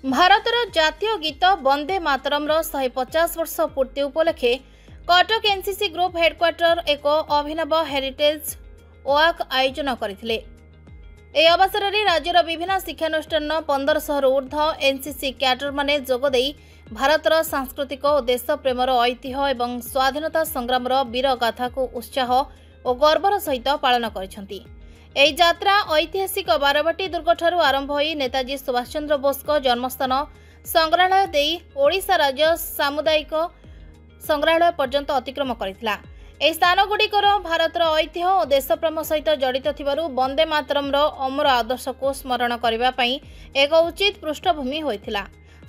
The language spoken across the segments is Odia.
ଭାରତର ଜାତୀୟ ଗୀତ ବନ୍ଦେ ମାତରମ୍ର 150 ବର୍ଷ ପୂର୍ତ୍ତି ଉପଲକ୍ଷେ କଟକ ଏନସିସି ଗ୍ରୁପ ହେଡକ୍ୱାର୍ଟର ଏକ ଅଭିନବ ହେରିଟେଜ ୱାକ୍ ଆୟୋଜନ କରିଥିଲେ। ଏହି ଅବସରରେ ରାଜ୍ୟର ବିଭିନ୍ନ ଶିକ୍ଷାନୁଷ୍ଠାନର 1500 ଊର୍ଦ୍ଧ୍ୱ ଏନସିସି କ୍ୟାଡରମାନେ ଯୋଗଦେଇ ଭାରତର ସାଂସ୍କୃତିକ ଓ ଦେଶ ପ୍ରେମର ଐତିହ୍ୟ ଏବଂ ସ୍ୱାଧୀନତା ସଂଗ୍ରାମର ବୀର ଗାଥାକୁ ଉତ୍ସାହ ଓ ଗର୍ବର ସହିତ ପାଳନ କରିଛନ୍ତି। ଏହି ଯାତ୍ରା ଐତିହାସିକ ବାରବାଟୀ ଦୁର୍ଗଠାରୁ ଆରମ୍ଭ ହୋଇ ନେତାଜୀ ସୁଭାଷ ଚନ୍ଦ୍ର ବୋଷଙ୍କ ଜନ୍ମସ୍ଥାନ ସଂଗ୍ରହାଳୟ ଦେଇ ଓଡ଼ିଶା ରାଜ୍ୟ ସାମୁଦାୟିକ ସଂଗ୍ରହାଳୟ ପର୍ଯ୍ୟନ୍ତ ଅତିକ୍ରମ କରିଥିଲା। ଏହି ସ୍ଥାନଗୁଡ଼ିକର ଭାରତର ଐତିହ୍ୟ ଓ ଦେଶପ୍ରେମ ସହିତ ଜଡ଼ିତ ଥିବାରୁ ବନ୍ଦେ ମାତରମ୍ର ଅମର ଆଦର୍ଶକୁ ସ୍ମରଣ କରିବା ପାଇଁ ଏକ ଉଚିତ ପୃଷ୍ଠଭୂମି ହୋଇଥିଲା।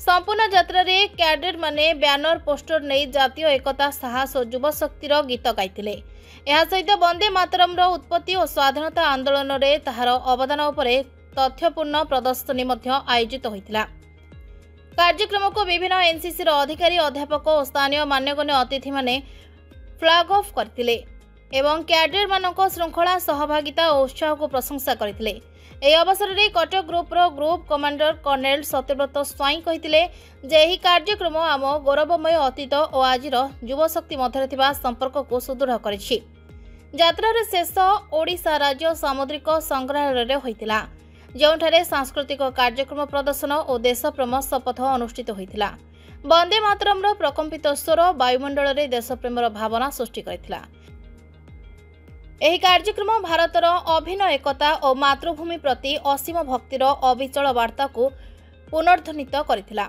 ସମ୍ପୂର୍ଣ୍ଣ ଯାତ୍ରାରେ କ୍ୟାଡେଟମାନେ ବ୍ୟାନର ପୋଷ୍ଟର ନେଇ ଜାତୀୟ ଏକତା ସାହସ ଓ ଯୁବଶକ୍ତିର ଗୀତ ଗାଇଥିଲେ। ଏହା ସହିତ ବନ୍ଦେ ମାତରମ୍ର ଉତ୍ପତ୍ତି ଓ ସ୍ୱାଧୀନତା ଆନ୍ଦୋଳନରେ ତାହାର ଅବଦାନ ଉପରେ ତଥ୍ୟପୂର୍ଣ୍ଣ ପ୍ରଦର୍ଶନୀ ମଧ୍ୟ ଆୟୋଜିତ ହୋଇଥିଲା। କାର୍ଯ୍ୟକ୍ରମକୁ ବିଭିନ୍ନ ଏନସିସିର ଅଧିକାରୀ ଅଧ୍ୟାପକ ଓ ସ୍ଥାନୀୟ ମାନ୍ୟଗଣ୍ୟ ଅତିଥିମାନେ ଫ୍ଲାଗ ଅଫ୍ କରିଥିଲେ ଏବଂ କ୍ୟାଡେଟମାନଙ୍କ ଶୃଙ୍ଖଳା ସହଭାଗିତା ଓ ଉତ୍ସାହକୁ ପ୍ରଶଂସା କରିଥିଲେ। ଏହି ଅବସରରେ କଟକ ଗ୍ରୁପର group commander colonel Satyabrata Swain କହିଥିଲେ ଯେ ଏହି କାର୍ଯ୍ୟକ୍ରମ ଆମ ଗୌରବମୟ ଅତୀତ ଓ ଆଜିର ଯୁବଶକ୍ତି ମଧ୍ୟରେ ଥିବା ସମ୍ପର୍କକୁ ସୁଦୃଢ଼ କରିଛି। ଯାତ୍ରାର ଶେଷ ଓଡ଼ିଶା ରାଜ୍ୟ ସାମୁଦ୍ରିକ ସଂଗ୍ରହାଳୟରେ ହୋଇଥିଲା, ଯେଉଁଠାରେ ସାଂସ୍କୃତିକ କାର୍ଯ୍ୟକ୍ରମ ପ୍ରଦର୍ଶନ ଓ ଦେଶପ୍ରେମ ଶପଥ ଅନୁଷ୍ଠିତ ହୋଇଥିଲା। ବନ୍ଦେ ମାତରମ୍ର ପ୍ରକମ୍ପିତ ସ୍ୱର ବାୟୁମଣ୍ଡଳରେ ଦେଶପ୍ରେମର ଭାବନା ସୃଷ୍ଟି କରିଥିଲା। ଏହି କାର୍ଯ୍ୟକ୍ରମ ଭାରତର ଅଭିନ୍ନ ଏକତା ଓ ମାତୃଭୂମି ପ୍ରତି ଅସୀମ ଭକ୍ତିର ଅବିଚଳ ବାର୍ତ୍ତାକୁ ପୁନର୍ଧ୍ୱନିତ କରିଥିଲା।